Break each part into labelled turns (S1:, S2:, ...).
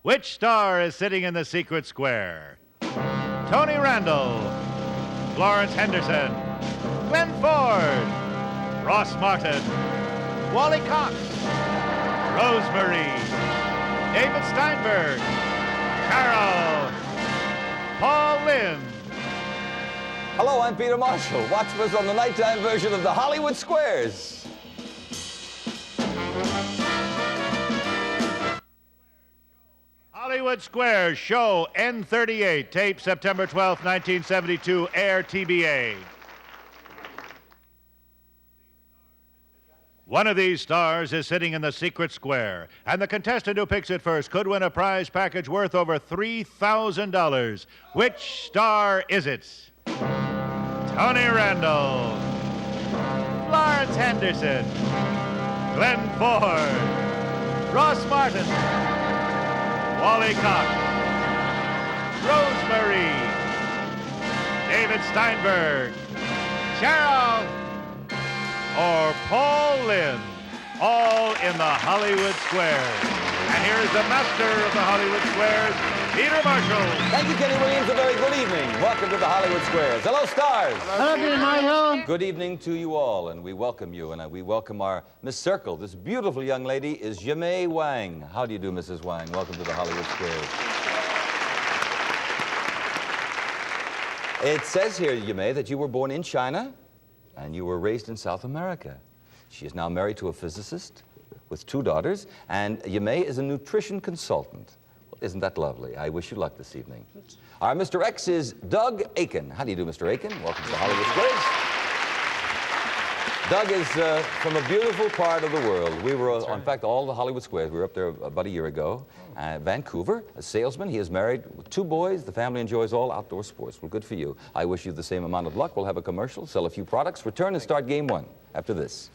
S1: Which star is sitting in the secret square? Tony Randall, Florence Henderson, Glenn Ford, Ross Martin, Wally Cox, Rosemary, David Steinberg, Carol, Paul Lynde.
S2: Hello, I'm Peter Marshall. Watch us on the nighttime version of the Hollywood Squares.
S1: Hollywood Squares show N38, tape September 12, 1972, air TBA. One of these stars is sitting in the secret square, and the contestant who picks it first could win a prize package worth over $3,000. Which star is it? Tony Randall, Florence Henderson, Glenn Ford, Ross Martin, Wally Cox, Rosemary, David Steinberg, Cheryl, or Paul Lynde, all in the Hollywood Squares. And here is the master of the Hollywood Squares, Peter Marshall.
S2: Thank you, Kenny Williams. A very good evening. Welcome to the Hollywood Squares. Hello, stars.
S3: Hello, Peter Marshall.
S2: Good evening to you all, and we welcome you, and we welcome our Miss Circle. This beautiful young lady is Yimei Wang. How do you do, Mrs. Wang? Welcome to the Hollywood Squares. It says here, Yimei, that you were born in China, and you were raised in South America. She is now married to a physicist with 2 daughters, and Yimei is a nutrition consultant. Well, isn't that lovely? I wish you luck this evening. Our Mr. X is Doug Aiken. How do you do, Mr. Aiken? Welcome to the Hollywood Squares. Doug is from a beautiful part of the world. We were, in fact, all the Hollywood Squares. We were up there about a year ago. Vancouver, a salesman. He is married with 2 boys. The family enjoys all outdoor sports. Well, good for you. I wish you the same amount of luck. We'll have a commercial, sell a few products, return and start game 1 after this.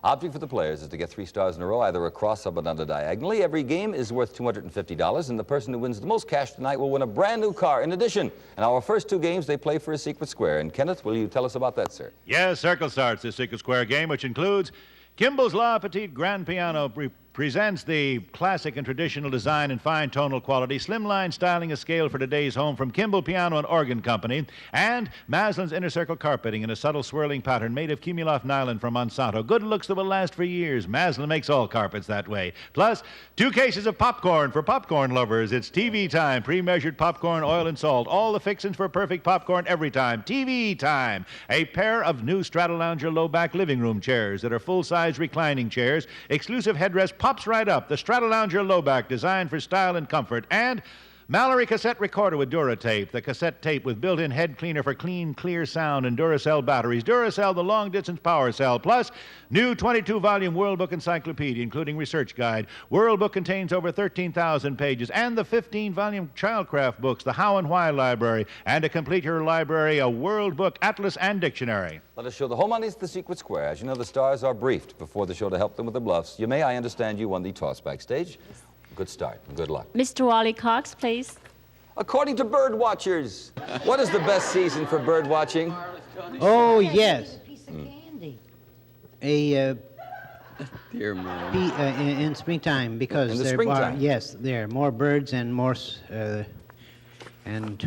S2: Object for the players is to get 3 stars in a row, either across, up, and under diagonally. Every game is worth $250, and the person who wins the most cash tonight will win a brand new car. In addition, in our first 2 games, they play for a secret square. And Kenneth, will you tell us about that, sir?
S1: Yes, Circle starts the secret square game, which includes Kimball's La Petite Grand Piano presents the classic and traditional design and fine tonal quality, slimline styling and scale for today's home from Kimball Piano and Organ Company, and Maslin's Inner Circle carpeting in a subtle swirling pattern made of Cumuloff nylon from Monsanto. Good looks that will last for years. Maslin makes all carpets that way. Plus, 2 cases of popcorn for popcorn lovers. It's TV time. Pre-measured popcorn, oil and salt. All the fixings for perfect popcorn every time. TV time. A pair of new Stratolounger low-back living room chairs that are full-size reclining chairs. Exclusive headrest pops right up. The Stratolounger low-back, designed for style and comfort. And Mallory cassette recorder with Duratape, the cassette tape with built-in head cleaner for clean, clear sound, and Duracell batteries. Duracell, the long-distance power cell. Plus, new 22-volume World Book Encyclopedia, including research guide. World Book contains over 13,000 pages, and the 15-volume Childcraft books, the How and Why Library, and to complete your library, a World Book Atlas and Dictionary.
S2: Let us show the home audience the secret square. As you know, the stars are briefed before the show to help them with the bluffs. Yimei, I understand you won the toss backstage. Good start and good luck.
S4: Mr. Wally Cox, please.
S2: According to bird watchers, what is the best season for bird watching?
S3: Oh, yes.
S5: Dear man.
S3: In springtime, because
S2: In the
S3: there
S2: springtime?
S3: are, yes, there are more birds and more, and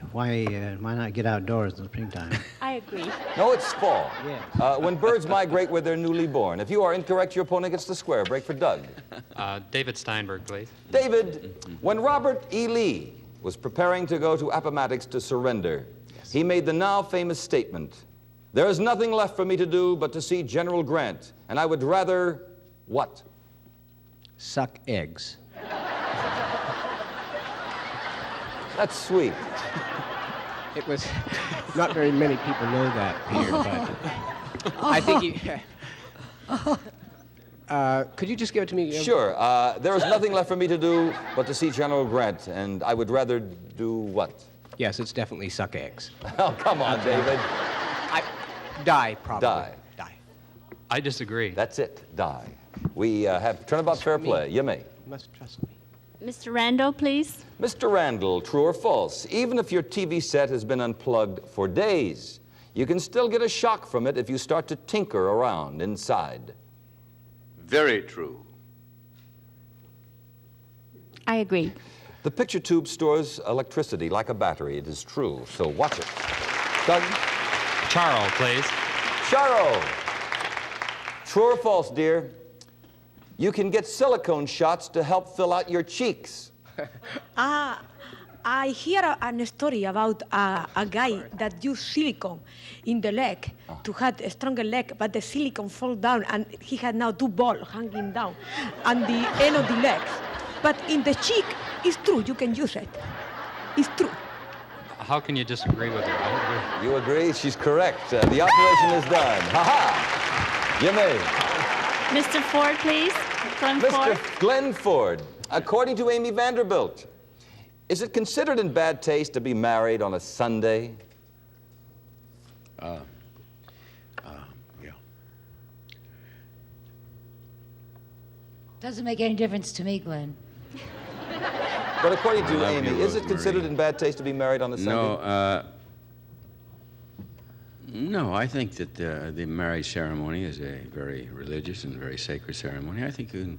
S3: why not get outdoors in the springtime?
S4: I agree.
S2: No, it's fall.
S3: Yes.
S2: When birds migrate where they're newly born. If you are incorrect, your opponent gets the square. Break for Doug.
S6: David Steinberg, please.
S2: David, when Robert E. Lee was preparing to go to Appomattox to surrender, he made the now famous statement, "There is nothing left for me to do but to see General Grant, and I would rather..." what?
S5: Suck eggs.
S2: That's sweet.
S5: It was not very many people know that, Peter, but I think you. Could you just give it to me?
S2: Sure. There is nothing left for me to do but to see General Grant, and I would rather do what?
S5: Yes, it's definitely suck eggs.
S2: Oh, come on, David.
S5: Die, probably.
S2: Die.
S6: I disagree.
S2: That's it. Die. We have turnabout fair play. Yimei.
S5: You must trust me.
S4: Mr. Randall, please.
S2: Mr. Randall, true or false? Even if your TV set has been unplugged for days, you can still get a shock from it if you start to tinker around inside.
S7: Very true.
S4: I agree.
S2: The picture tube stores electricity like a battery. It is true, so watch it. Doug?
S6: Charles, please.
S2: Charo. True or false, dear? You can get silicone shots to help fill out your cheeks.
S7: I hear a story about a guy that used silicone in the leg to have a stronger leg, but the silicone fall down, and he had now 2 balls hanging down on the end of the legs. But in the cheek, it's true, you can use it. It's true.
S6: How can you disagree with her? I agree.
S2: You agree? She's correct. The operation is done. Ha-ha! You may.
S4: Mr. Ford, please. Glenn Ford.
S2: Mr. Glenn Ford, according to Amy Vanderbilt, is it considered in bad taste to be married on a Sunday?
S8: Yeah.
S9: Doesn't make any difference to me, Glenn.
S2: But according to
S8: love
S2: Amy,
S8: you,
S2: is it
S8: Rosemary.
S2: considered in bad taste to be married on a Sunday?
S8: No, I think that the marriage ceremony is a very religious and very sacred ceremony. I think you can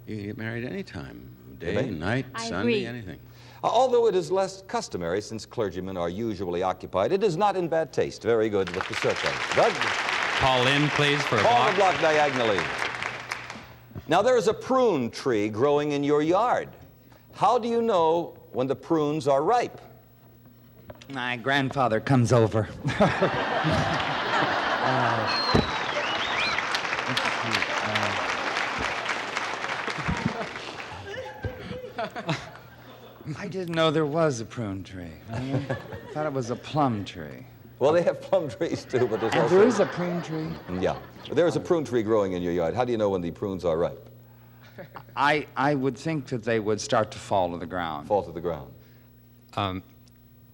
S8: get married any time, day,
S2: may.
S8: night,
S4: I
S8: Sunday,
S4: agree.
S8: anything.
S2: Although it is less customary since clergymen are usually occupied, it is not in bad taste. Very good with the circle. Doug?
S6: Paul Lynn, please, for a
S2: Call the
S6: block.
S2: block diagonally. Now, there is a prune tree growing in your yard. How do you know when the prunes are ripe?
S10: My grandfather comes over. I didn't know there was a prune tree. I thought it was a plum tree.
S2: Well, they have plum trees too, but there's
S10: And
S2: also...
S10: there is a prune tree?
S2: Yeah. There is a prune tree growing in your yard. How do you know when the prunes are ripe?
S10: I would think that they would start to fall to the ground.
S2: Fall to the ground.
S6: I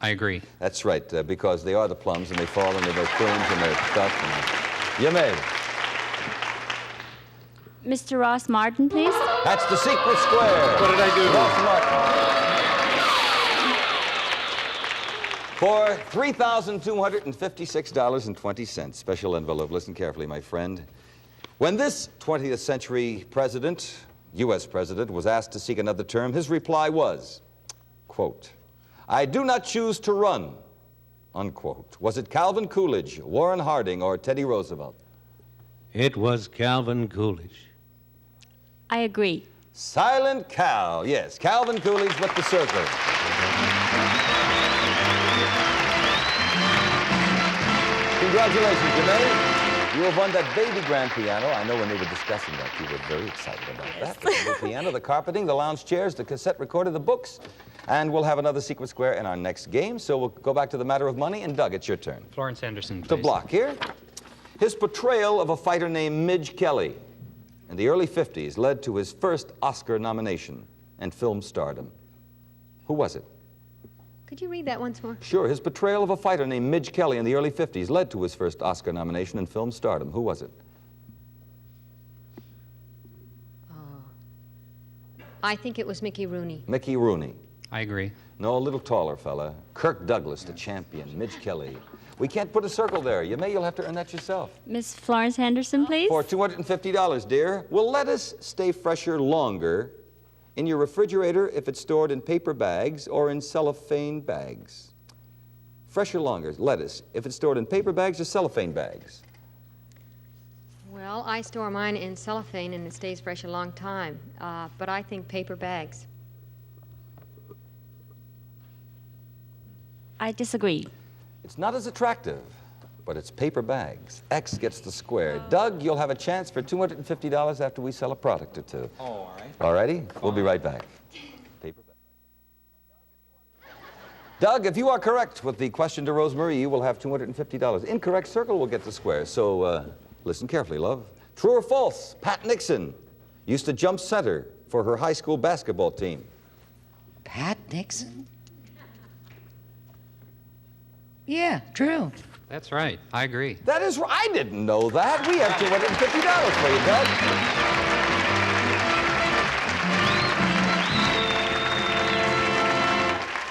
S6: agree.
S2: That's right, because they are the plums, and they fall into their prunes and their stuff. And... You may.
S4: Mr. Ross Martin, please.
S2: That's the secret square.
S1: What did I do?
S2: Ross Martin. For $3,256.20. Special envelope. Listen carefully, my friend. When this 20th century president, U.S. president, was asked to seek another term, his reply was, quote, "I do not choose to run," unquote. Was it Calvin Coolidge, Warren Harding, or Teddy Roosevelt?
S11: It was Calvin Coolidge.
S4: I agree.
S2: Silent Cal, yes, Calvin Coolidge with the circle. Congratulations, Janae. You have won that baby grand piano. I know when they were discussing that, you were very excited about that. The little piano, the carpeting, the lounge chairs, the cassette recorder, the books. And we'll have another secret square in our next game, so we'll go back to the matter of money. And Doug, it's your turn.
S6: Florence Anderson, please.
S2: The block here. His portrayal of a fighter named Midge Kelly in the early 50s led to his first Oscar nomination and film stardom. Who was it?
S12: Could you read that once more?
S2: Sure. His portrayal of a fighter named Midge Kelly in the early 50s led to his first Oscar nomination and film stardom. Who was it?
S12: I think it was Mickey Rooney.
S2: Mickey Rooney.
S6: I agree.
S2: No, a little taller fella. Kirk Douglas, the champion. Midge Kelly. We can't put a circle there. You'll have to earn that yourself.
S4: Miss Florence Henderson, please.
S2: For $250, dear. Will lettuce stay fresher longer in your refrigerator if it's stored in paper bags or in cellophane bags? Fresher longer, lettuce, if it's stored in paper bags or cellophane bags?
S12: Well, I store mine in cellophane and it stays fresh a long time, but I think paper bags.
S4: I disagree.
S2: It's not as attractive, but it's paper bags. X gets the square. Doug, you'll have a chance for $250 after we sell a product or two.
S10: Oh, all right.
S2: All righty? We'll be right back. Paper bag. Doug, if you are correct with the question to Rosemary, you will have $250. Incorrect circle will get the square. So listen carefully, love. True or false? Pat Nixon used to jump center for her high school basketball team.
S9: Pat Nixon? Yeah, true.
S6: That's right. I agree.
S2: That is right. I didn't know that. We have $250 for you, Doug.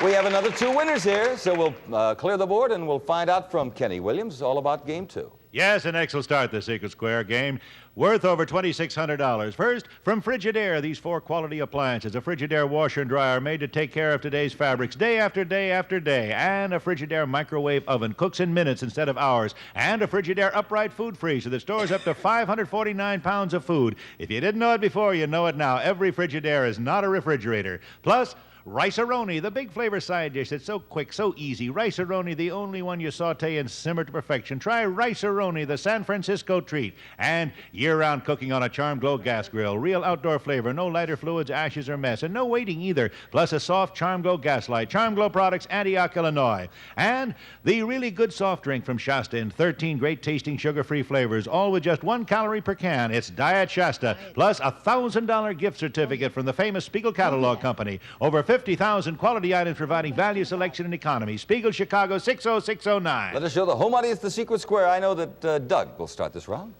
S2: We have another 2 winners here, so we'll clear the board and we'll find out from Kenny Williams all about game 2.
S1: Yes, and next will start the Secret Square game, worth over $2,600. First, from Frigidaire, these 4 quality appliances. A Frigidaire washer and dryer made to take care of today's fabrics day after day after day. And a Frigidaire microwave oven cooks in minutes instead of hours. And a Frigidaire upright food freezer that stores up to 549 pounds of food. If you didn't know it before, you know it now. Every Frigidaire is not a refrigerator. Plus, Rice-A-Roni, the big flavor side dish that's so quick, so easy. Rice-A-Roni, the only one you saute and simmer to perfection. Try Rice-A-Roni, the San Francisco treat. And year-round cooking on a Charm Glow gas grill. Real outdoor flavor, no lighter fluids, ashes, or mess. And no waiting either. Plus a soft Charm Glow gas light. Charm Glow Products, Antioch, Illinois. And the really good soft drink from Shasta in 13 great tasting sugar-free flavors, all with just 1 calorie per can. It's Diet Shasta. Plus a $1,000 gift certificate from the famous Spiegel Catalog Company. Over 50,000 quality items providing value, selection, and economy. Spiegel, Chicago, 60609.
S2: Let us show the home audience the Secret Square. I know that Doug will start this round.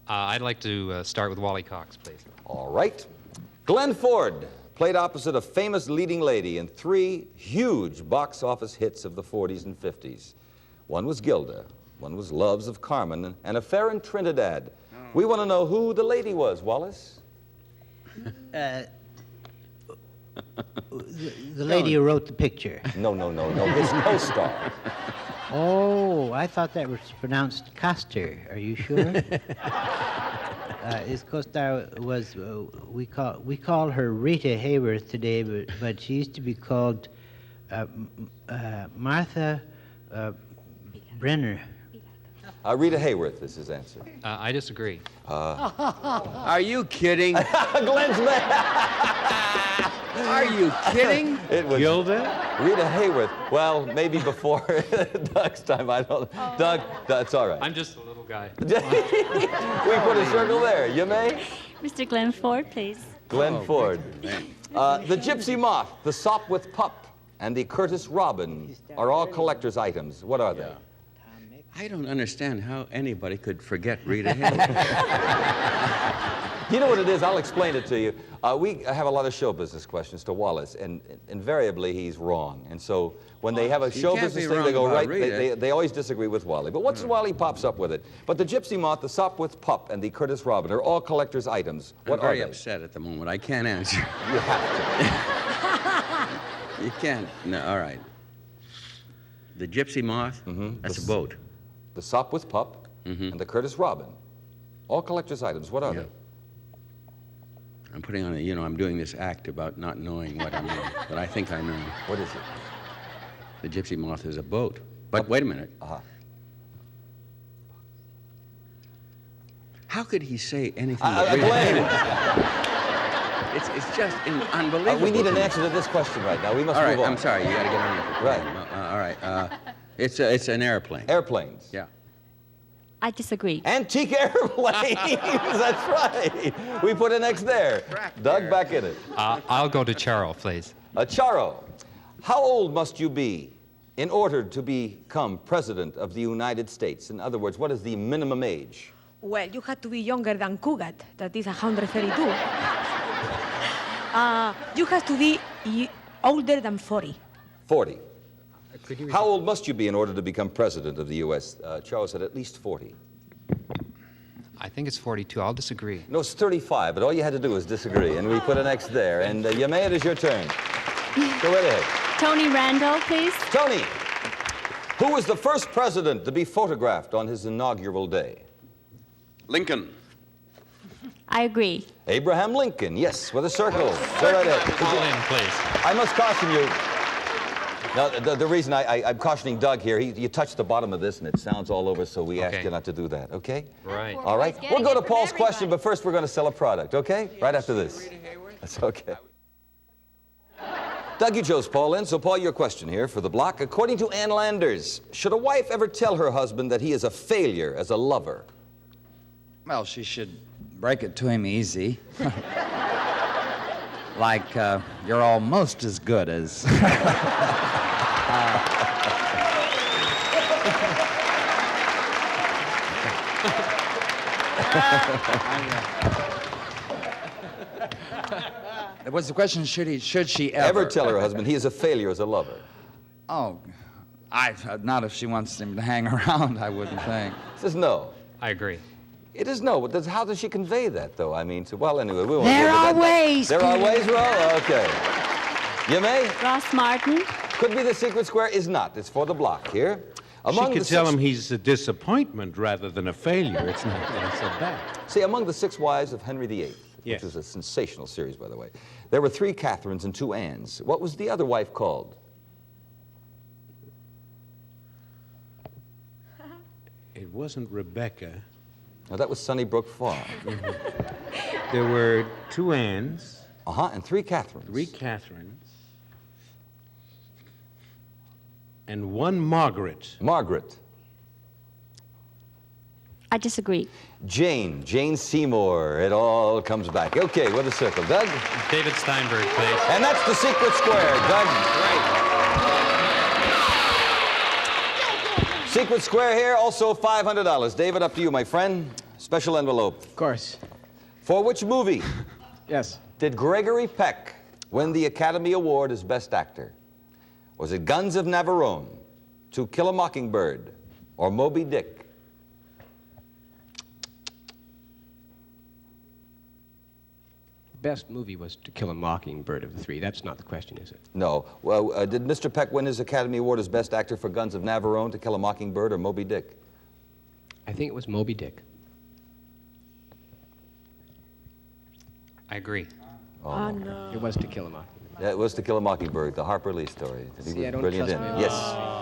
S6: I'd like to start with Wally Cox, please.
S2: All right. Glenn Ford played opposite a famous leading lady in 3 huge box office hits of the 40s and 50s. One was Gilda, one was Loves of Carmen, and Affair in Trinidad. We want to know who the lady was, Wallace.
S3: The lady who wrote the picture.
S2: No. His co-star.
S3: Oh, I thought that was pronounced Coster. Are you sure? His co-star was, we call her Rita Hayworth today, but she used to be called Martha Brenner.
S2: Rita Hayworth is his answer.
S6: I disagree.
S10: Are you kidding?
S2: Glenn's man.
S10: Are you kidding?
S2: It was
S11: Gilda?
S2: Rita Hayworth. Well, maybe before Doug's time. I don't. Doug, that's all right.
S6: I'm just a little guy.
S2: We put a circle there. You may.
S4: Mr. Glenn Ford, please.
S2: Glenn Ford. The Gypsy Moth, the Sop with Pup, and the Curtis Robin are all collector's items. What are they?
S8: I don't understand how anybody could forget Rita Hayworth.
S2: You know what it is? I'll explain it to you. We have a lot of show business questions to Wallace, and invariably he's wrong. And so when they have a show business thing, they go right. They always disagree with Wally. But once in a while he pops up with it. But the Gypsy Moth, the Sop with Pup, and the Curtis Robin are all collector's items. What
S8: I'm very
S2: are they?
S8: upset at the moment. I can't answer.
S2: You have
S8: to. You can't. No, all right. The Gypsy Moth, that's a boat.
S2: The Sop with Pup and the Curtis Robin. All collector's items. What are they?
S8: I'm putting on a, I'm doing this act about not knowing what I'm doing, but I think I know.
S2: What is it?
S8: The Gypsy Moth is a boat. But wait a minute. How could he say anything but It's just unbelievable.
S2: We need an answer to this question right now. We must move on.
S8: I'm sorry. You got to get on your
S2: Right.
S8: All right. It's an airplane.
S2: Airplanes.
S8: Yeah.
S4: I disagree.
S2: Antique airplanes. That's right. We put an X there. Doug, back in it.
S6: I'll go to Charo, please.
S2: Charo, how old must you be in order to become president of the United States? In other words, what is the minimum age?
S7: Well, you had to be younger than Cugat, that is 132. You have to be older than 40.
S2: 40. How old must you be in order to become president of the U.S.? Charles said at least 40.
S6: I think it's 42. I'll disagree.
S2: No, it's 35, but all you had to do was disagree, and we put an X there. And Yamea, it is your turn. Go right ahead.
S4: Tony Randall, please.
S2: Tony, who was the first president to be photographed on his inaugural day?
S8: Lincoln.
S4: I agree.
S2: Abraham Lincoln, yes, with a circle. Go right ahead.
S6: Call in, please.
S2: I must caution you. Now, the reason I'm cautioning Doug here, you touched the bottom of this and it sounds all over, so we ask you not to do that, okay?
S6: Right.
S2: All right. We'll go to Paul's question, but first we're going to sell a product, okay? Right after this. That's okay. Doug, you chose Paul in, so Paul, your question here for the block. According to Ann Landers, should a wife ever tell her husband that he is a failure as a lover?
S10: Well, she should break it to him easy. Like, you're almost as good as... What's the question? Should she ever
S2: tell her husband he is a failure as a lover?
S10: Oh, not if she wants him to hang around, I wouldn't think.
S2: Says no.
S6: I agree.
S2: It is no. But how does she convey that, though? I mean, well, anyway, we won't.
S9: There
S2: get
S9: are
S2: into that.
S9: ways.
S2: There are
S9: Peter.
S2: ways, Ro? Okay. You may?
S4: Ross Martin.
S2: Could be the secret square. Is not. It's for the block here.
S11: She could tell him he's a disappointment rather than a failure. It's not so bad.
S2: See, among the 6 wives of Henry VIII,
S11: Yes.
S2: which was a sensational series, by the way, there were 3 Catherines and 2 Annes. What was the other wife called?
S11: It wasn't Rebecca.
S2: No, that was Sunnybrook Farm.
S11: There were 2 Annes.
S2: And 3 Catherines.
S11: 3 Catherines. And 1 Margaret.
S2: Margaret.
S4: I disagree.
S2: Jane Seymour. It all comes back. Okay, with a circle. Doug?
S6: David Steinberg, please.
S2: And that's the secret square, Doug. Secret square here, also $500. David, up to you, my friend. Special envelope.
S5: Of course.
S2: For which movie?
S5: Yes.
S2: Did Gregory Peck win the Academy Award as Best Actor? Was it Guns of Navarone, To Kill a Mockingbird, or Moby Dick?
S5: Best movie was To Kill a Mockingbird of the 3. That's not the question, is it?
S2: No. Well, did Mr. Peck win his Academy Award as Best Actor for Guns of Navarone, To Kill a Mockingbird, or Moby Dick?
S5: I think it was Moby Dick.
S6: I agree.
S2: Oh,
S7: no.
S5: It was To Kill a Mockingbird.
S2: Yeah, it was To Kill a Mockingbird, the Harper Lee story. He
S5: See,
S2: was
S5: I don't
S2: brilliant
S5: trust
S2: in.
S5: my
S2: Yes.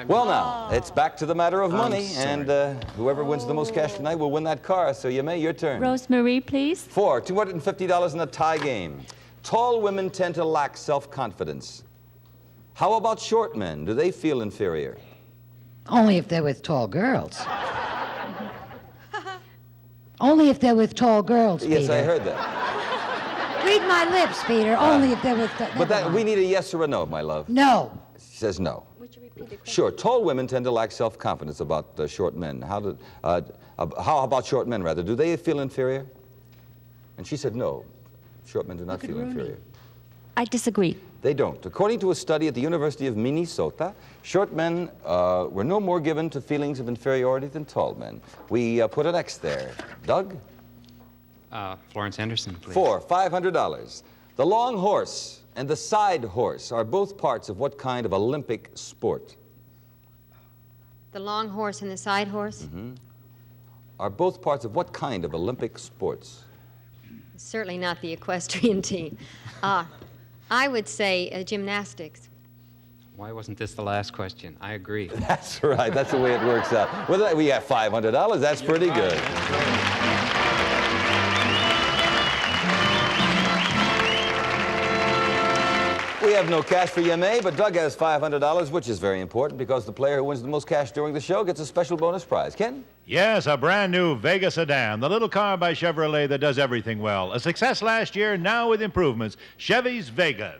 S2: Well, now, it's back to the matter of money,
S5: sorry.
S2: and whoever wins the most cash tonight will win that car. So you may, your turn.
S4: Rosemary, please.
S2: 4, $250 in a tie game. Tall women tend to lack self-confidence. How about short men? Do they feel inferior?
S9: Only if they're with tall girls. Only if they're with tall girls,
S2: Yes,
S9: Peter.
S2: I heard that.
S9: Read my lips, Peter. Only if they're with...
S2: But that, we need a yes or a no, my love.
S9: No.
S2: She says no. Sure, tall women tend to lack self-confidence about short men. How about short men, rather? Do they feel inferior? And she said no. Short men do not feel inferior.
S4: I disagree.
S2: They don't. According to a study at the University of Minnesota, short men were no more given to feelings of inferiority than tall men. We put an X there. Doug?
S6: Florence Anderson, please.
S2: 4, $500. The long horse and the side horse are both parts of what kind of Olympic sport?
S12: The long horse and the side horse?
S2: Are both parts of what kind of Olympic sports?
S12: Certainly not the equestrian team. I would say gymnastics.
S6: Why wasn't this the last question? I agree.
S2: That's right. That's the way it works out. Well, we have $500. That's pretty good. We have no cash for Yemay, but Doug has $500, which is very important because the player who wins the most cash during the show gets a special bonus prize. Ken?
S1: Yes, a brand new Vega sedan, the little car by Chevrolet that does everything well. A success last year, now with improvements. Chevy's Vega.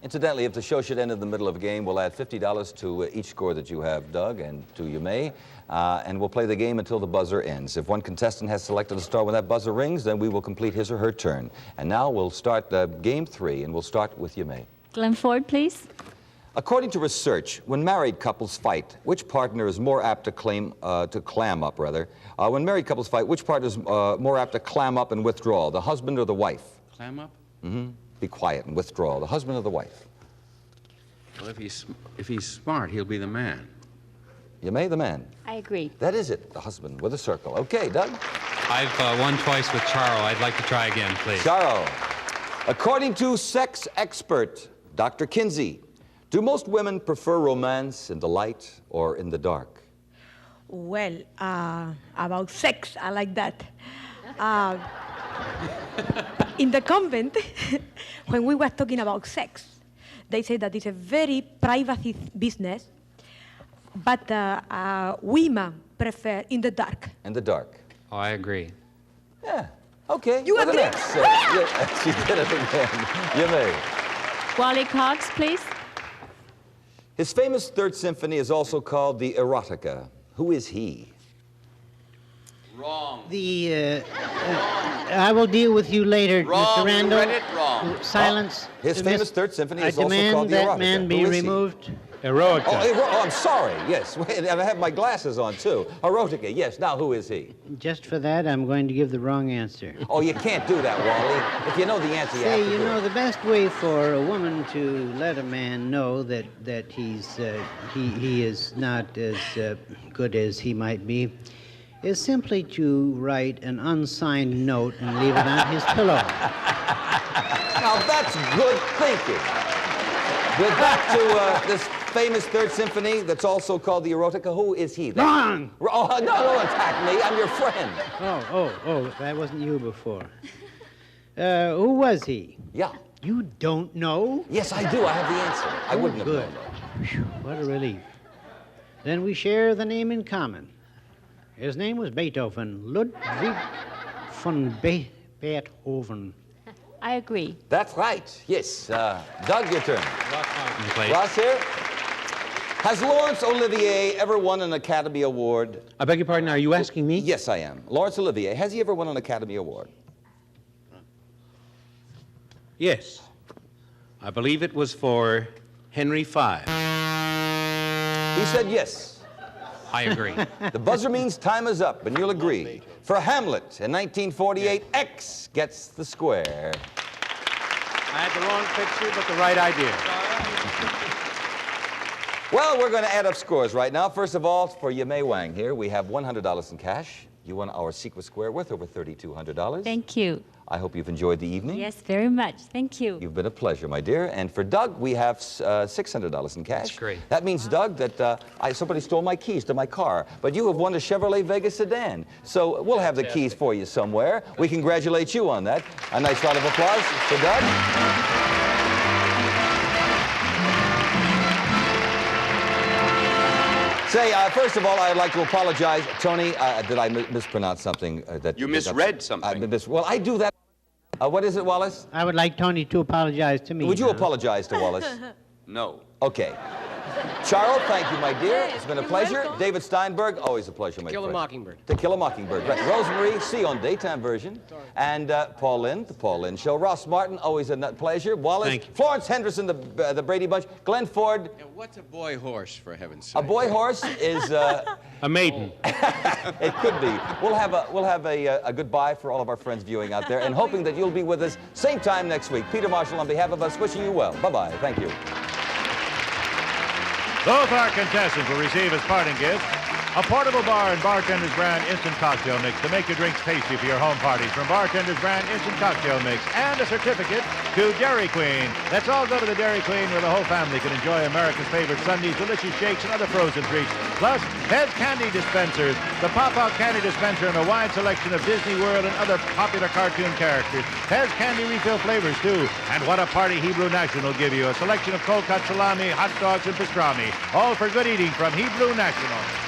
S2: Incidentally, if the show should end in the middle of a game, we'll add $50 to each score that you have, Doug, and to Yemay, and we'll play the game until the buzzer ends. If one contestant has selected a star when that buzzer rings, then we will complete his or her turn. And now we'll start game 3, and we'll start with Yemay.
S4: Glenn Ford, please.
S2: According to research, when married couples fight, which partner is more apt to clam up, rather? When married couples fight, which partner is more apt to clam up and withdraw, the husband or the wife?
S8: Clam up?
S2: Mm-hmm. Be quiet and withdraw, the husband or the wife?
S8: Well, if he's smart, he'll be the man.
S2: Yemay, the man.
S4: I agree.
S2: That is it, the husband with a circle. Okay, Doug?
S6: I've won twice with Charo. I'd like to try again, please.
S2: Charo. According to sex expert Dr. Kinsey, do most women prefer romance in the light or in the dark?
S7: Well, about sex, I like that. In the convent, when we were talking about sex, they say that it's a very private business, but women prefer in the dark.
S2: In the dark.
S6: Oh, I agree.
S2: Yeah. Okay.
S7: You
S2: with an
S7: agree?
S2: X. Yeah, she did it again. You may.
S4: Wally Cox, please.
S2: His famous Third Symphony is also called the Erotica. Who is he?
S8: Wrong.
S3: I will deal with you later,
S8: Wrong.
S3: Mr. Randall.
S8: You read it wrong.
S3: Silence.
S2: His famous Third Symphony
S3: I
S2: is also
S3: demand
S2: called the
S3: that
S2: Erotica.
S3: man be
S2: Who is he?
S3: removed.
S11: Erotica.
S2: Oh, I'm sorry. Yes, and I have my glasses on too. Erotica. Yes. Now, who is he?
S3: Just for that, I'm going to give the wrong answer.
S2: Oh, you can't do that, Wally. If you know the answer, you have
S3: Say,
S2: to
S3: you
S2: do
S3: know,
S2: it.
S3: the best way for a woman to let a man know that he is not as good as he might be is simply to write an unsigned note and leave it on his pillow.
S2: Now, that's good thinking. We're back to this famous Third Symphony that's also called the Erotica. Who is he?
S3: Wrong!
S2: Oh, no, don't attack me. I'm your friend.
S3: Oh, that wasn't you before. Who was he?
S2: Yeah.
S3: You don't know?
S2: Yes, I do. I have the answer. I wouldn't have
S3: Good.
S2: known that.
S3: Phew, what a relief. Then we share the name in common. His name was Beethoven, Ludwig von Beethoven.
S4: I agree.
S2: That's right. Yes. Doug, your turn.
S11: Play.
S2: Ross here. Has Laurence Olivier ever won an Academy Award?
S11: I beg your pardon, are you asking me?
S2: Yes, I am. Laurence Olivier, has he ever won an Academy Award?
S11: Yes. I believe it was for Henry V.
S2: He said yes.
S6: I agree.
S2: The buzzer means time is up, and you'll agree. For Hamlet in 1948, X gets the square.
S11: I had the wrong picture, but the right idea.
S2: Well, we're going to add up scores right now. First of all, for Yimei Wang here, we have $100 in cash. You won our secret square worth over $3,200.
S4: Thank you.
S2: I hope you've enjoyed the evening.
S4: Yes, very much. Thank you.
S2: You've been a pleasure, my dear. And for Doug, we have $600 in cash.
S6: That's great.
S2: That means, Doug, that somebody stole my keys to my car. But you have won a Chevrolet Vega sedan. So we'll have the keys for you somewhere. We congratulate you on that. A nice round of applause for Doug. Say, first of all, I'd like to apologize. Tony, did I mispronounce something?
S8: You misread something.
S2: Well, I do that. What is it, Wallace?
S3: I would like Tony to apologize to me.
S2: Would you
S3: now.
S2: apologize to Wallace?
S8: No.
S2: Okay. Charles, thank you, my dear. It's been a
S7: you're
S2: pleasure.
S7: welcome.
S2: David Steinberg, always a pleasure, my
S5: Kill a
S2: friend.
S5: Mockingbird.
S2: To Kill a Mockingbird. Right. Rosemary, see you on daytime version. And Paul Lynn, the Paul Lynn Show. Ross Martin, always a pleasure. Wallace,
S11: Thank you.
S2: Florence Henderson, the Brady Bunch. Glenn Ford.
S8: Yeah, what's a boy horse, for heaven's sake?
S2: A boy horse is.
S11: A maiden.
S2: It could be. We'll have a goodbye for all of our friends viewing out there, and hoping that you'll be with us same time next week. Peter Marshall, on behalf of us, wishing you well. Bye-bye. Thank you.
S1: Both our contestants will receive as parting gifts a portable bar and Bartender's Brand Instant Cocktail Mix to make your drinks tasty for your home parties from Bartender's Brand Instant Cocktail Mix, and a certificate to Dairy Queen. Let's all go to the Dairy Queen where the whole family can enjoy America's favorite sundaes, delicious shakes, and other frozen treats. Plus, Pez Candy Dispensers, the pop-out candy dispenser and a wide selection of Disney World and other popular cartoon characters. Pez Candy refill flavors, too. And what a party Hebrew National will give you. A selection of cold cut salami, hot dogs, and pastrami. All for good eating from Hebrew National.